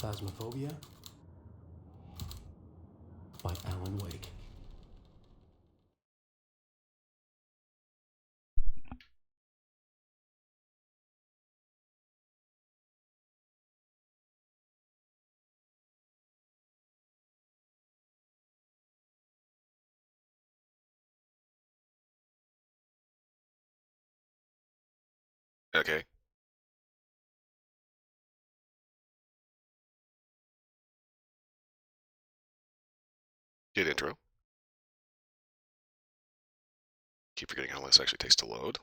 Phasmophobia by Alan Wake. Okay. Good intro. Keep forgetting how long this actually takes to load.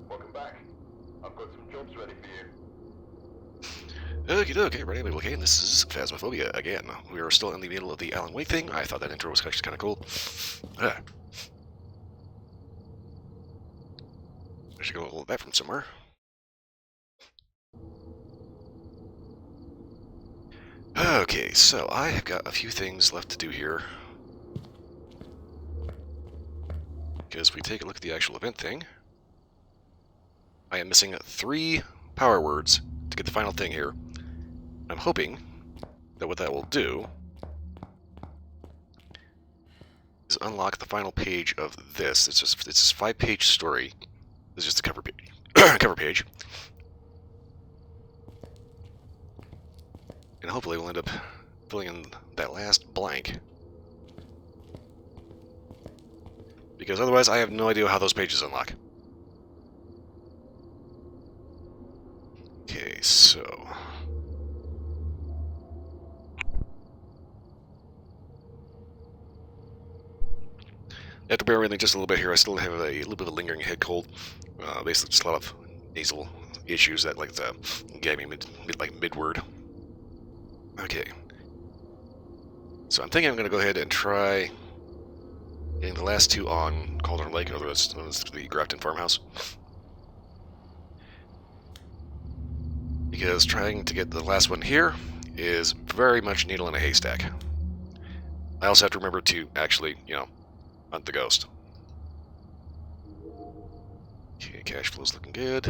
Welcome back. I've got some jobs ready for you. Okay, ready? Okay, and this is Phasmophobia again. We are still in the middle of the Alan Wake thing. I thought that intro was actually kind of cool. I should go hold that from somewhere. Okay, so I have got a few things left to do here. Because we take a look at the actual event thing. I am missing 3 power words to get the final thing here. I'm hoping that what that will do is unlock the final page of this. It's a 5-page story. This is just a cover page. Cover page. And hopefully we'll end up filling in that last blank. Because otherwise I have no idea how those pages unlock. Okay, so... you have to bear with me just a little bit here. I still have a little bit of a lingering head cold. Basically just a lot of nasal issues that like gave me mid-word. Okay. So I'm thinking I'm going to go ahead and try getting the last 2 on Cauldron Lake, otherwise known as the Grafton Farmhouse. Because trying to get the last one here is very much needle in a haystack. I also have to remember to actually, hunt the ghost. Okay, cash flow's looking good.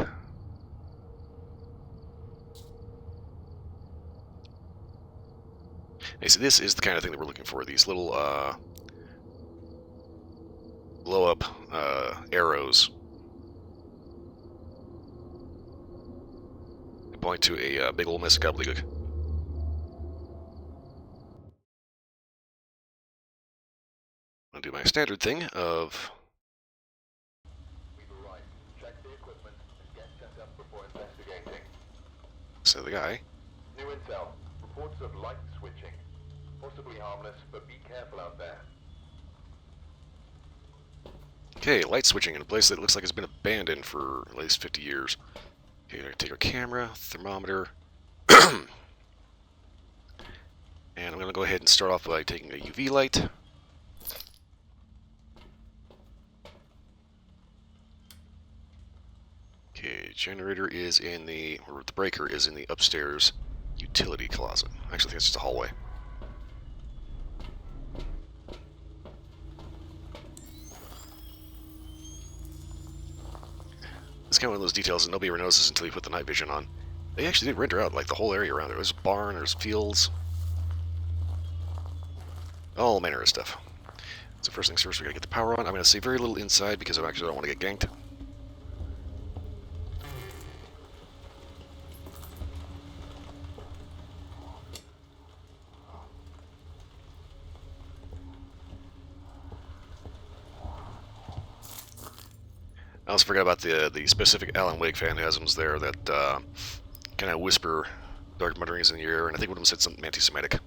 Okay, so this is the kind of thing that we're looking for. These little blow-up arrows that point to a big old mess of gobbledygook. I'll do my standard thing of... We've arrived. Check the equipment and get set up before investigating. So the guy. New intel. Reports of light switching. Possibly harmless, but be careful out there. Okay, light switching in a place that looks like it's been abandoned for at least 50 years. Okay, I take our camera, thermometer, and I'm going to go ahead and start off by taking a UV light. Okay, generator is in the, or the breaker is in the upstairs utility closet. Actually, I think it's just a hallway. It's kind of one of those details that nobody ever notices until you put the night vision on. They actually did render out like the whole area around there. There's a barn, there's fields, all manner of stuff. So first things first, we gotta get the power on. I'm gonna see very little inside because I actually don't want to get ganked. I also forgot about the specific Alan Wake phantasms there that kind of whisper dark mutterings in the air, and I think one of them said something anti-Semitic.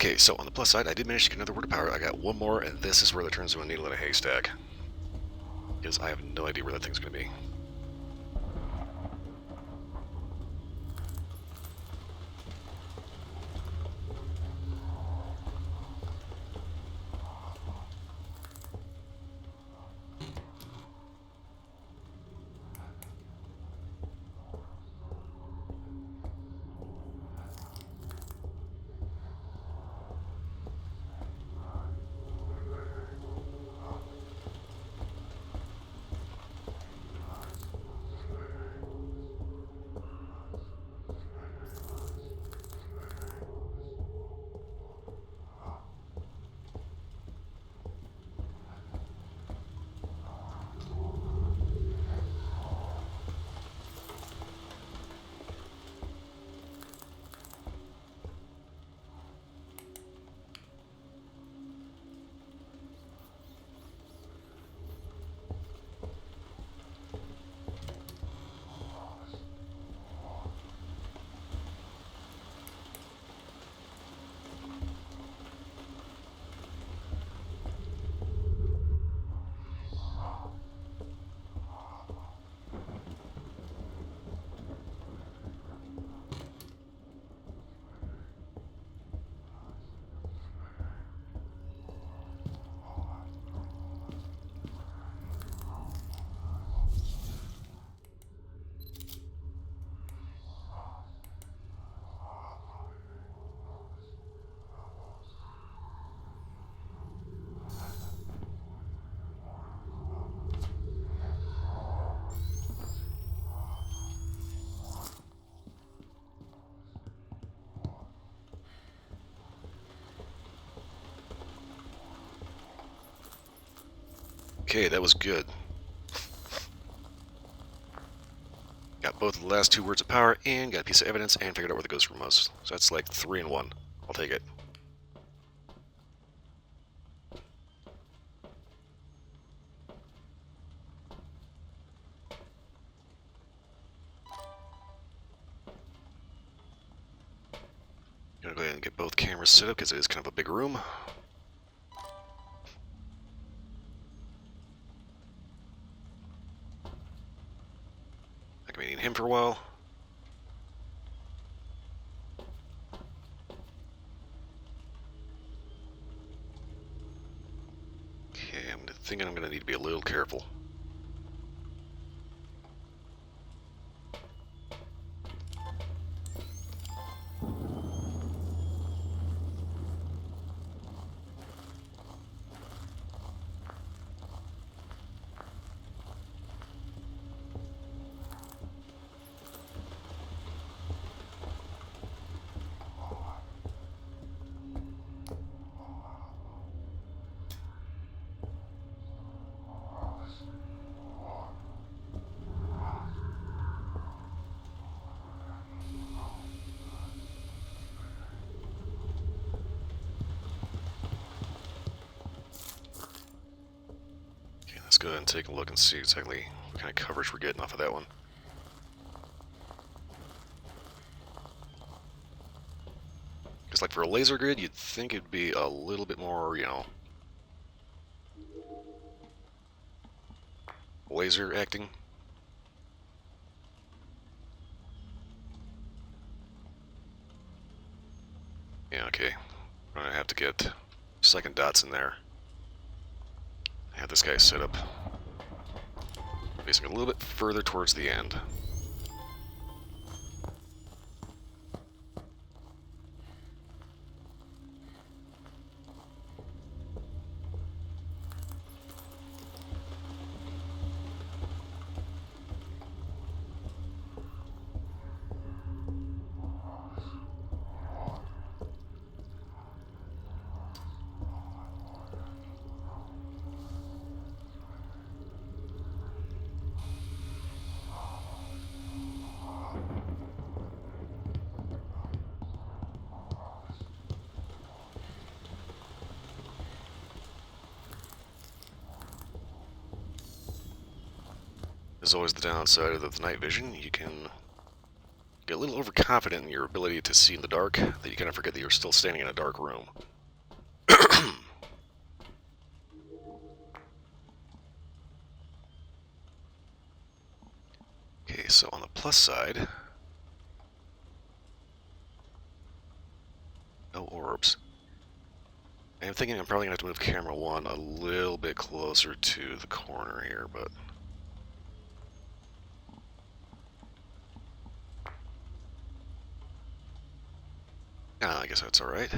Okay, so on the plus side, I did manage to get another word of power. I got one more, and this is where that turns into a needle in a haystack. Because I have no idea where that thing's going to be. Okay, that was good. Got both of the last 2 words of power, and got a piece of evidence, and figured out where the ghost room was. So that's like 3 in 1. I'll take it. Gonna go ahead and get both cameras set up because it is kind of a big room. I'm gonna be needing him for a while. Okay, I'm thinking I'm gonna need to be a little careful. Let's go ahead and take a look and see exactly what kind of coverage we're getting off of that one. Because like for a laser grid, you'd think it'd be a little bit more, you know, laser acting. Yeah, okay. I'm gonna have to get second dots in there. Have this guy set up basically a little bit further towards the end. There's always the downside of the night vision. You can get a little overconfident in your ability to see in the dark that you kind of forget that you're still standing in a dark room. Okay, so on the plus side, no orbs. I'm thinking I'm probably going to have to move camera 1 a little bit closer to the corner here, but... I guess that's alright.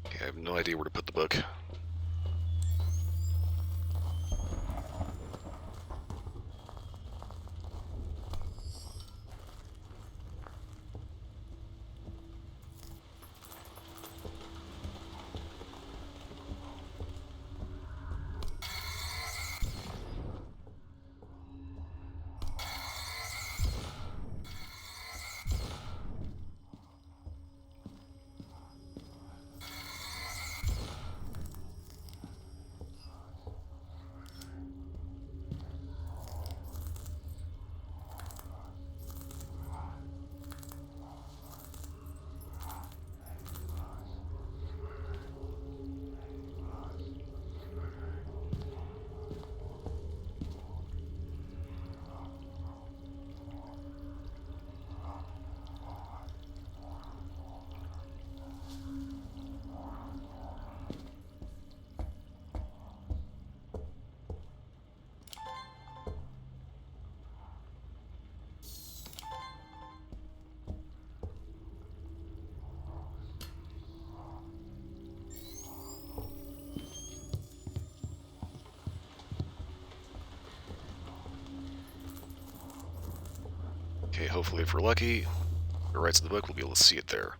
Okay, I have no idea where to put the book. Okay, hopefully if we're lucky, the rights of the book, we'll be able to see it there.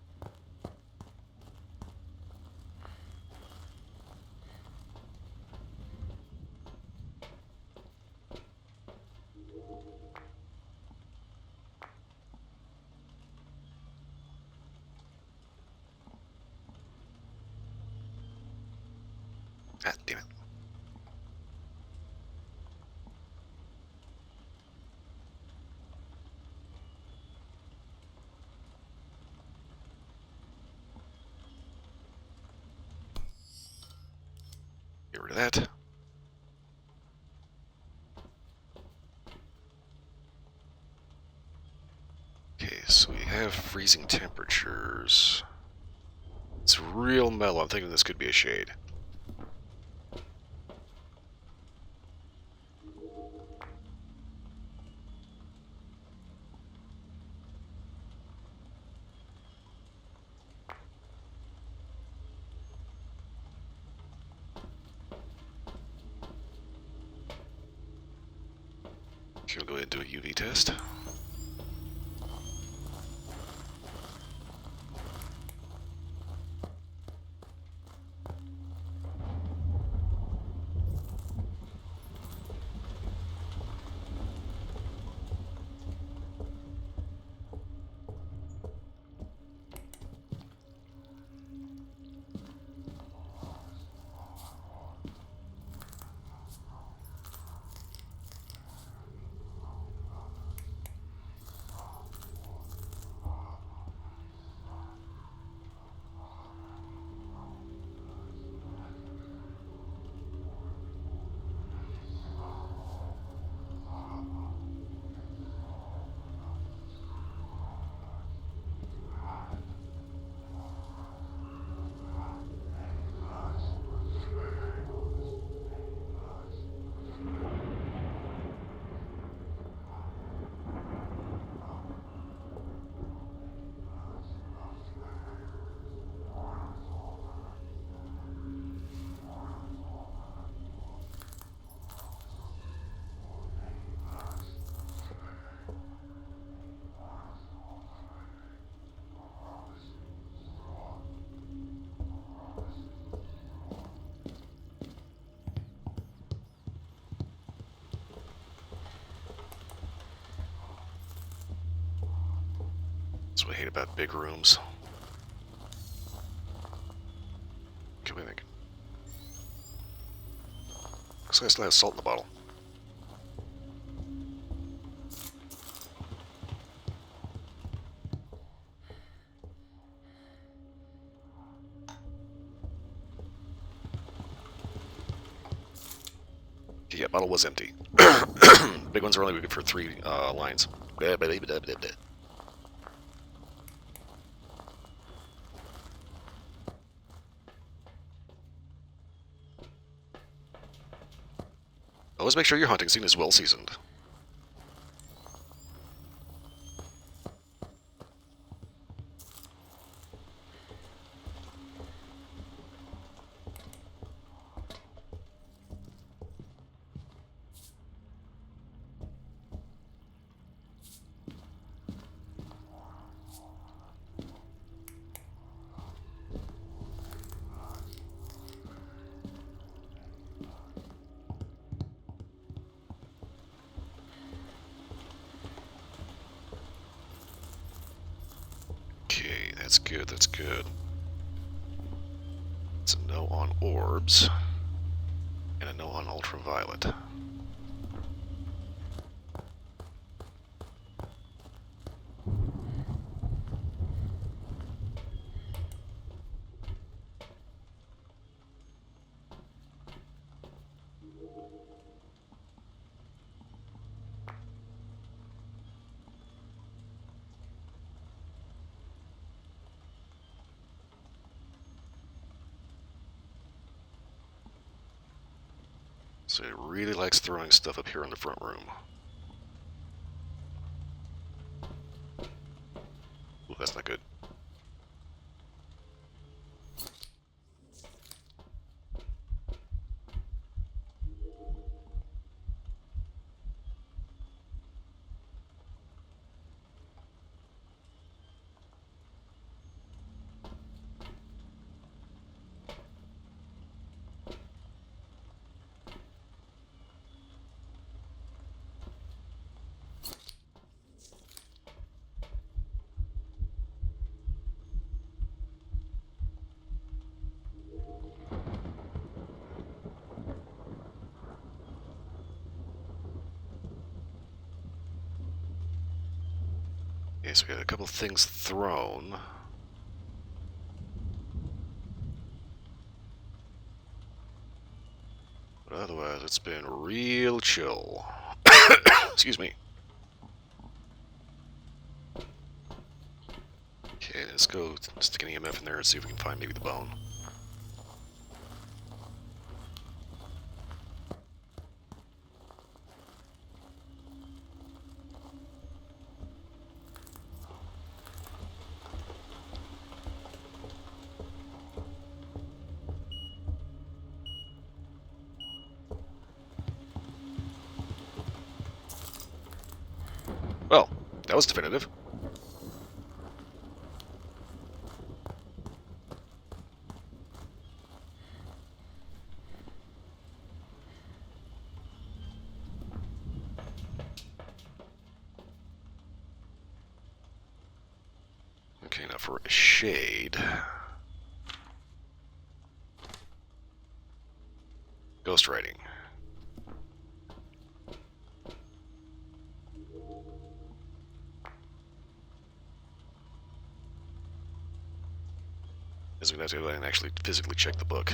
Ah, damn it. Get rid of that. Okay, so we have freezing temperatures. It's real mellow. I'm thinking this could be a shade. Okay, we'll go ahead and do a UV test. That's what I hate about big rooms. Can we think? Looks like I still have salt in the bottle. Yeah, bottle was empty. Big ones are only good for 3 lines. Always make sure your hunting scene is well seasoned. Okay, that's good, that's good. It's a no on orbs, and a no on ultraviolet. So it really likes throwing stuff up here in the front room. Ooh, that's not good. Okay, so we got a couple things thrown. But otherwise, it's been real chill. Excuse me. Okay, let's go stick an EMF in there and see if we can find maybe the bone. Well, that was definitive. Okay, now for a shade. Ghostwriting. Because we have to go ahead and actually physically check the book.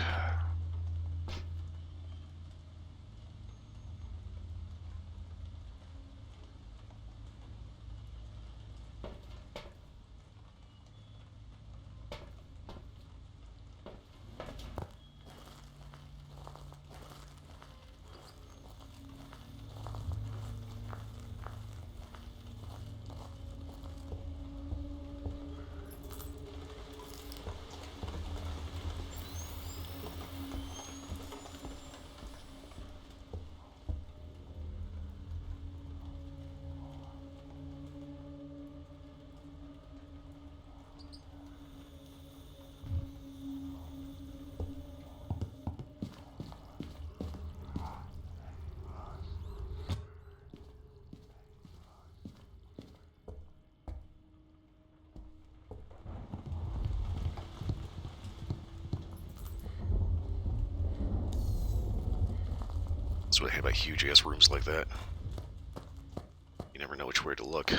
That's why they have huge ass rooms like that. You never know which way to look.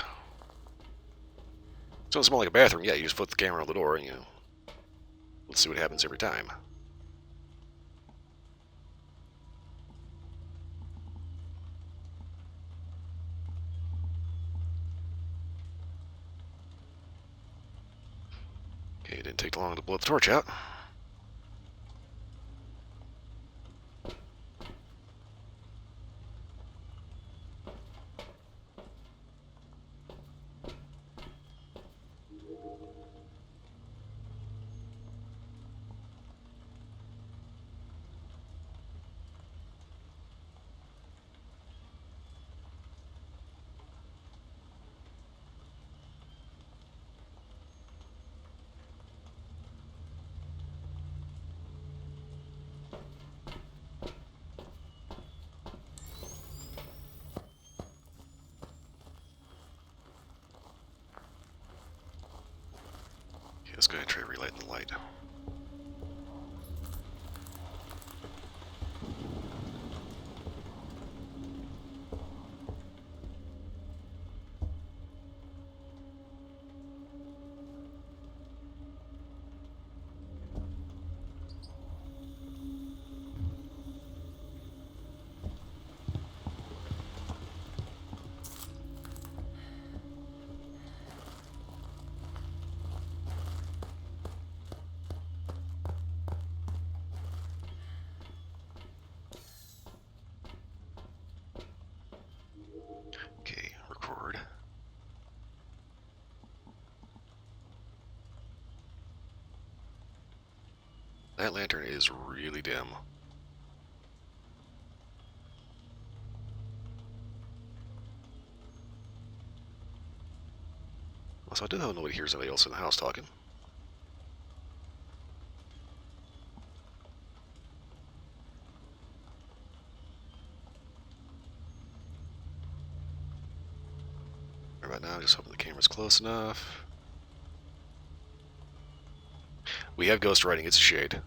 So it's more like a bathroom. Yeah, you just put the camera on the door and let's see what happens every time. Okay, it didn't take long to blow the torch out. Okay, let's go ahead and try relighting the light. Okay, record. That lantern is really dim. So I do hope nobody hears anybody else in the house talking. Right about now, just hoping the camera's close enough. We have ghost writing, it's a shade.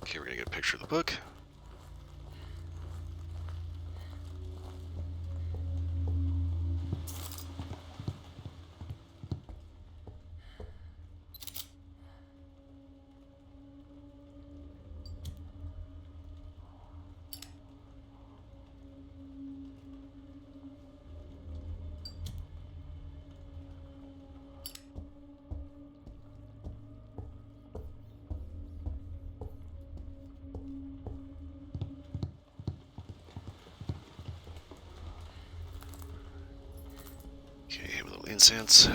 Okay, we're gonna get a picture of the book. Okay, have a little incense.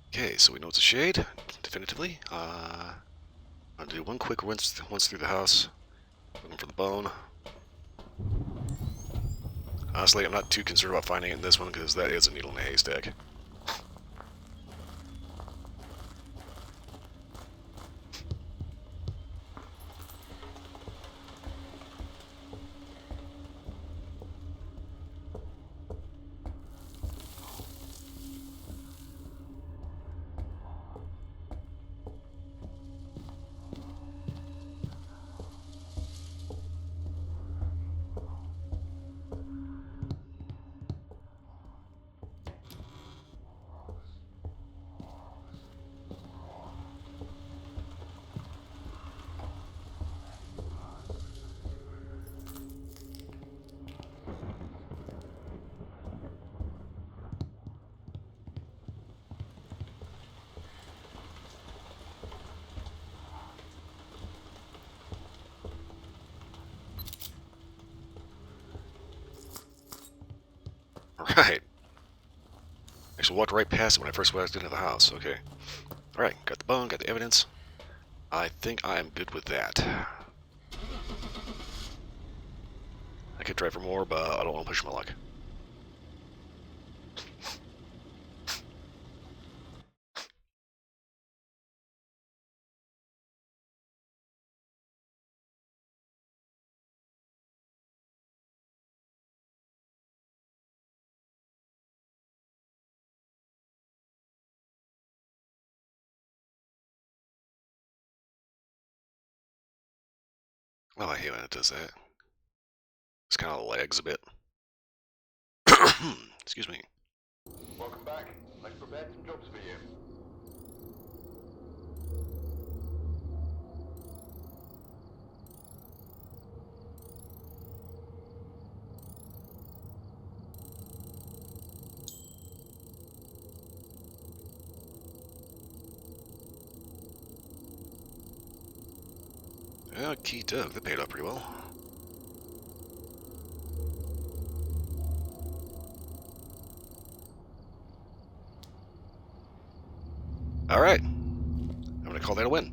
Okay, so we know it's a shade, definitively. I'll do one quick once through the house, looking for the bone. Honestly, I'm not too concerned about finding it in this one because that is a needle in a haystack. Right. walked right past it when I first walked into the house. Okay. Alright, got the bone, got the evidence. I think I'm good with that. I could try for more, but I don't want to push my luck. Oh, I hate when it does that. It's kind of lags a bit. Excuse me. Welcome back. I've prepared some jobs for you. Yeah, Key Doug, that paid off pretty well. Alright. I'm gonna call that a win.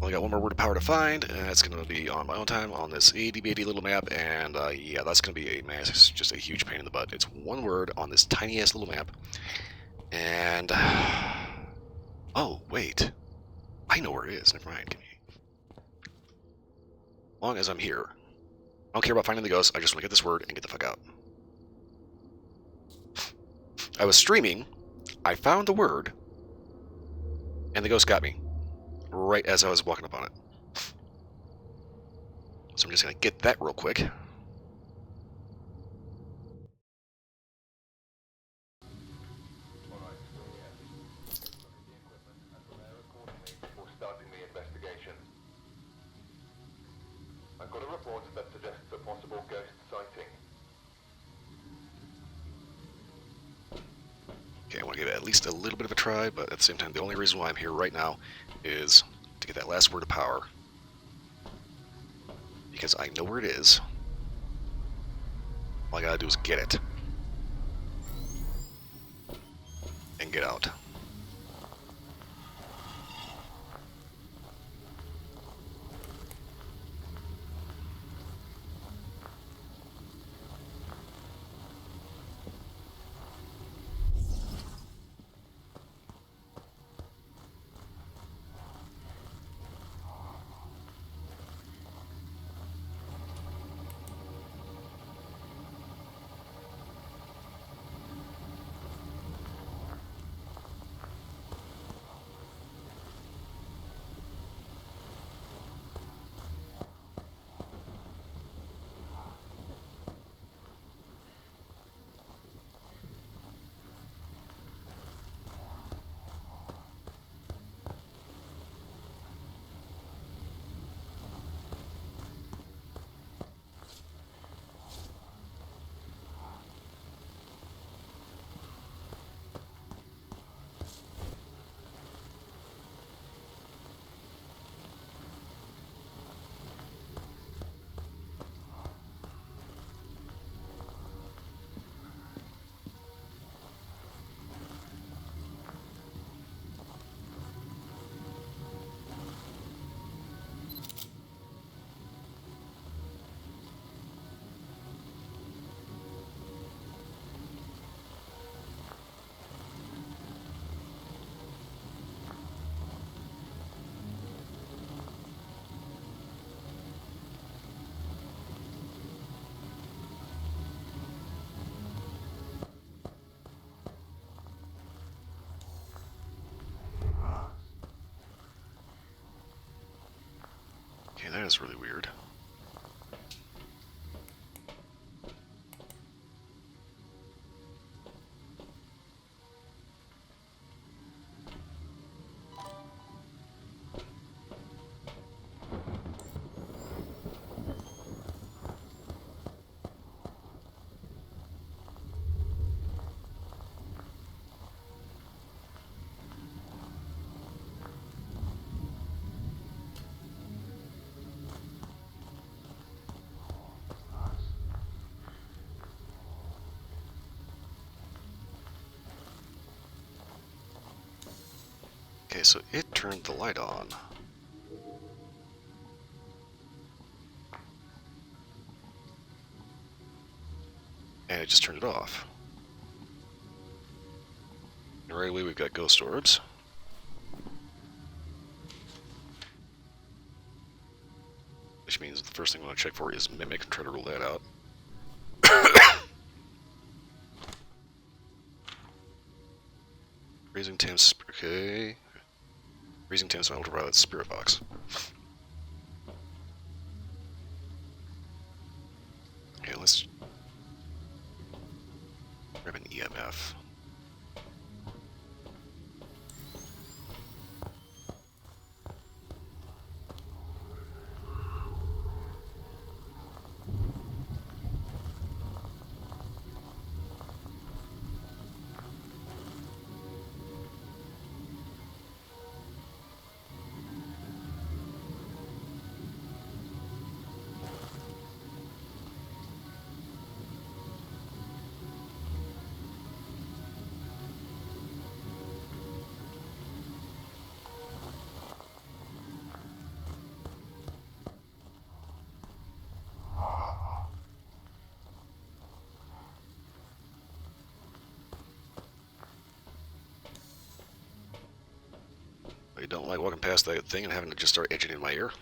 Only got one more word of power to find, and that's gonna be on my own time on this itty bitty little map, and yeah, that's gonna be a mess, just a huge pain in the butt. It's one word on this tiny ass little map, and oh wait, I know where it is. Never mind. As long as I'm here, I don't care about finding the ghost. I just want to get this word and get the fuck out. I was streaming, I found the word, and the ghost got me right as I was walking up on it. So I'm just gonna get that real quick. Alright, we're here. Look at the equipment and prepare accordingly before starting the investigation. I've got a report that suggests a possible ghost sighting. Okay, I want to give it at least a little bit of a try, but at the same time, the only reason why I'm here right now is to get that last word of power. Because I know where it is. All I gotta do is get it. And get out. Okay, that is really weird. Okay, so it turned the light on. And it just turned it off. And right away we've got ghost orbs. Which means the first thing we want to check for is Mimic and try to rule that out. Raising temps, okay. Raising temps on ultraviolet spirit box. Okay, let's grab an EMF. I don't like walking past that thing and having to just start edging in my ear.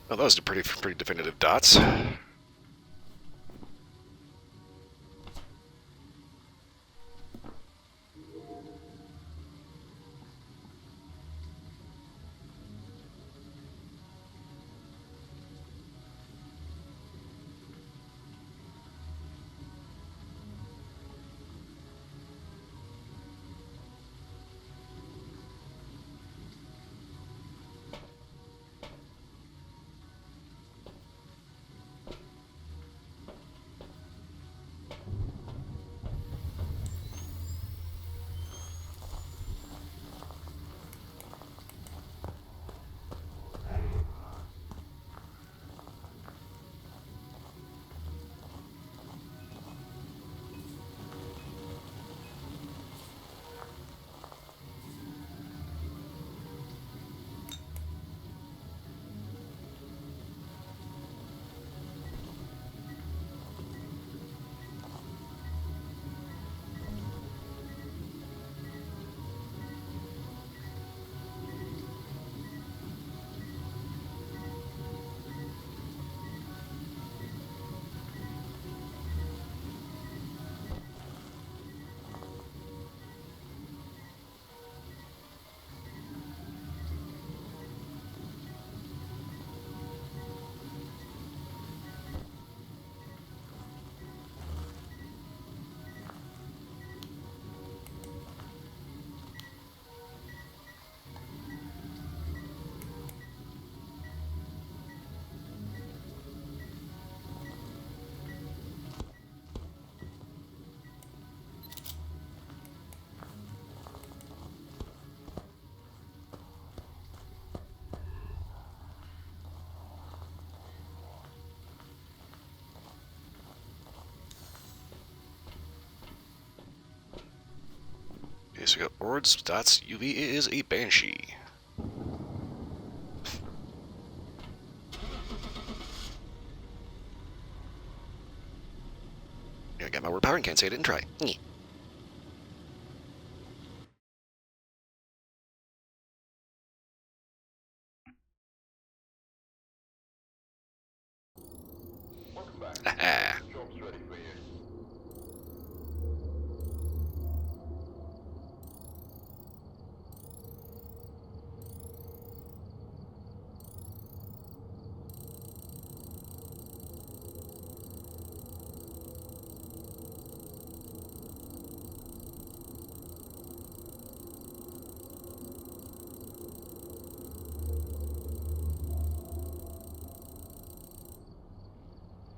Well, those are pretty definitive dots. Okay, so we got orbs, dots, UV is a banshee. Can't say I didn't try. Nyeh. Welcome back. Haha. Job's ready for you.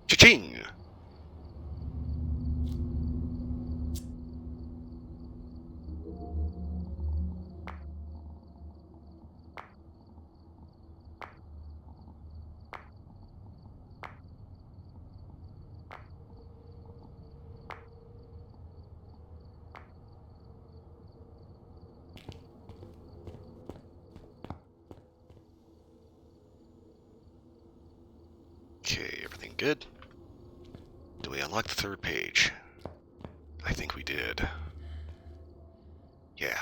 Cha-ching! Okay, everything good? Do we unlock the third page? I think we did. Yeah.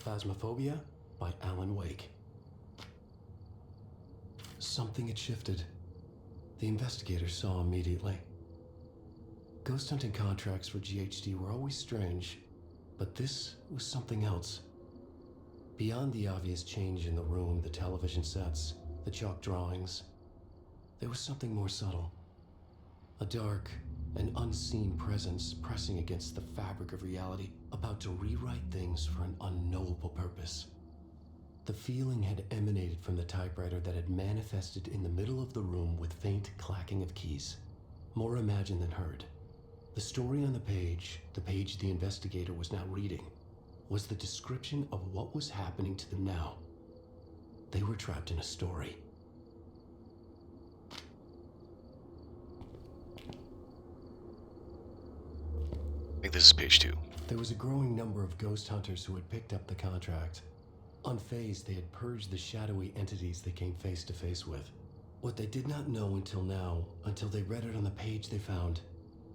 Phasmophobia by Alan Wake. Something had shifted. The investigators saw immediately. Ghost hunting contracts for GHD were always strange, but this was something else. Beyond the obvious change in the room, the television sets, the chalk drawings, there was something more subtle. A dark and unseen presence pressing against the fabric of reality, about to rewrite things for an unknowable purpose. The feeling had emanated from the typewriter that had manifested in the middle of the room with faint clacking of keys. More imagined than heard. The story on the page the investigator was now reading, was the description of what was happening to them now. They were trapped in a story. I think this is page 2. There was a growing number of ghost hunters who had picked up the contract. Unfazed, they had purged the shadowy entities they came face to face with. What they did not know until now, until they read it on the page they found,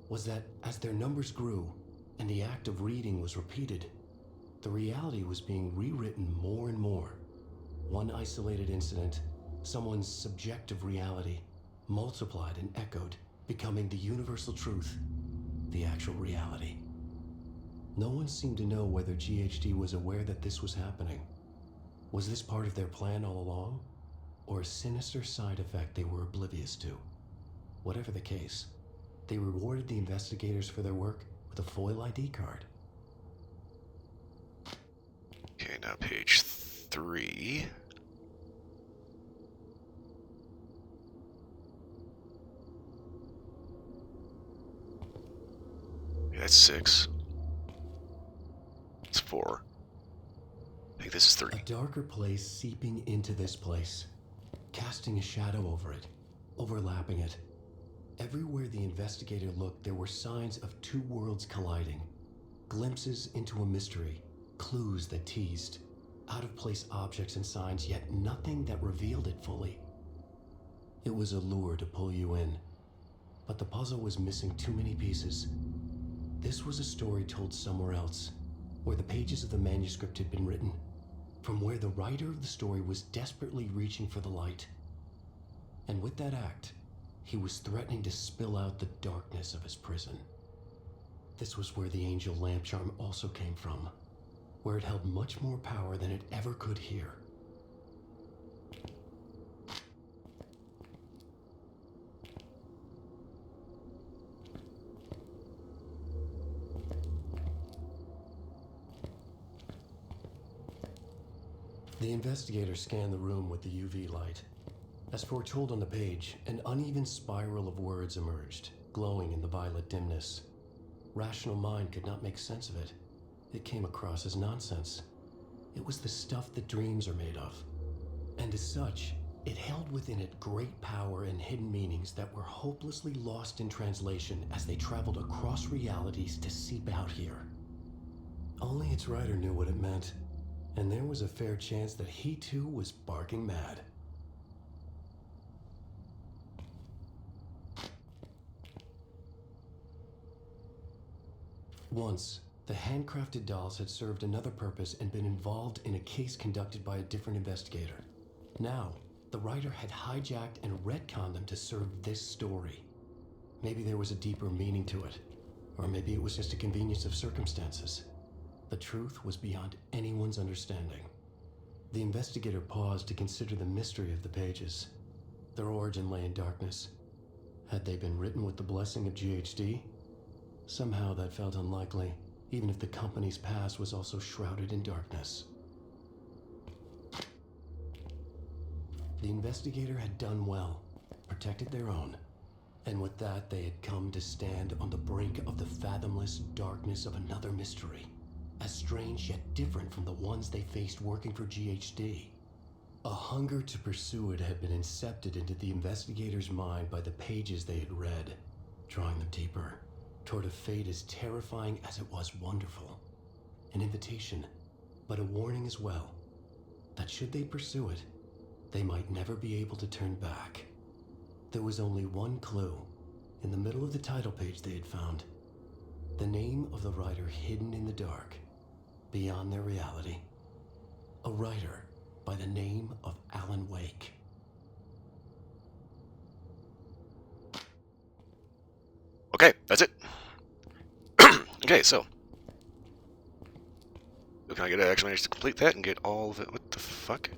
was that as their numbers grew, and the act of reading was repeated, the reality was being rewritten more and more. One isolated incident, someone's subjective reality, multiplied and echoed, becoming the universal truth, the actual reality. No one seemed to know whether GHD was aware that this was happening. Was this part of their plan all along, or a sinister side effect they were oblivious to? Whatever the case, they rewarded the investigators for their work with a foil ID card. Okay, now page 3. Yeah, that's 6. It's 4. I think this is 3. A darker place seeping into this place, casting a shadow over it, overlapping it. Everywhere the investigator looked, there were signs of two worlds colliding. Glimpses into a mystery, clues that teased, out-of-place objects and signs, yet nothing that revealed it fully. It was a lure to pull you in, but the puzzle was missing too many pieces. This was a story told somewhere else, where the pages of the manuscript had been written, from where the writer of the story was desperately reaching for the light. And with that act, he was threatening to spill out the darkness of his prison. This was where the angel lamp charm also came from, where it held much more power than it ever could here. The investigator scanned the room with the UV light. As foretold on the page, an uneven spiral of words emerged, glowing in the violet dimness. Rational mind could not make sense of it. It came across as nonsense. It was the stuff that dreams are made of. And as such, it held within it great power and hidden meanings that were hopelessly lost in translation as they traveled across realities to seep out here. Only its writer knew what it meant, and there was a fair chance that he too was barking mad. Once, the handcrafted dolls had served another purpose and been involved in a case conducted by a different investigator. Now, the writer had hijacked and retconned them to serve this story. Maybe there was a deeper meaning to it, or maybe it was just a convenience of circumstances. The truth was beyond anyone's understanding. The investigator paused to consider the mystery of the pages. Their origin lay in darkness. Had they been written with the blessing of GHD? Somehow that felt unlikely, even if the company's past was also shrouded in darkness. The investigator had done well, protected their own, and with that they had come to stand on the brink of the fathomless darkness of another mystery, as strange yet different from the ones they faced working for GHD. A hunger to pursue it had been incepted into the investigator's mind by the pages they had read, drawing them deeper toward a fate as terrifying as it was wonderful. An invitation, but a warning as well, that should they pursue it, they might never be able to turn back. There was only one clue, in the middle of the title page they had found. The name of the writer hidden in the dark, beyond their reality. A writer by the name of Alan Wake. Okay, that's it. Okay, so. Can I get an actually manage to complete that and get all of it? What the fuck?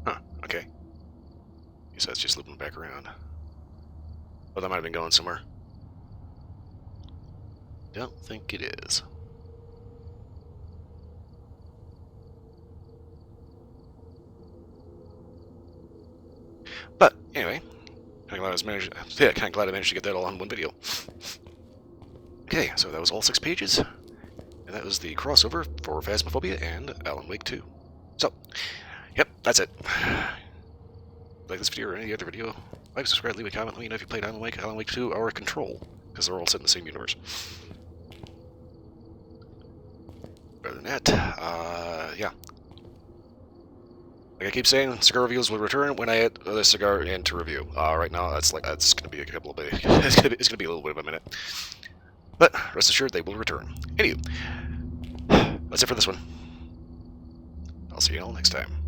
Huh, okay. Guess that's just looping back around. Well, that might have been going somewhere. Don't think it is. But anyway, kind of glad I managed to get that all on one video. Okay, so that was all 6 pages, and that was the crossover for Phasmophobia and Alan Wake 2. So, yep, that's it. Like this video or any other video, like, subscribe, leave a comment, let me know if you played Alan Wake 2, or Control, because they're all set in the same universe. Other than that, yeah. Like I keep saying, cigar reviews will return when I add the cigar into review. Right now, that's gonna be a couple of days. It's gonna be a little bit of a minute, but rest assured they will return. Anyway, that's it for this one. I'll see you all next time.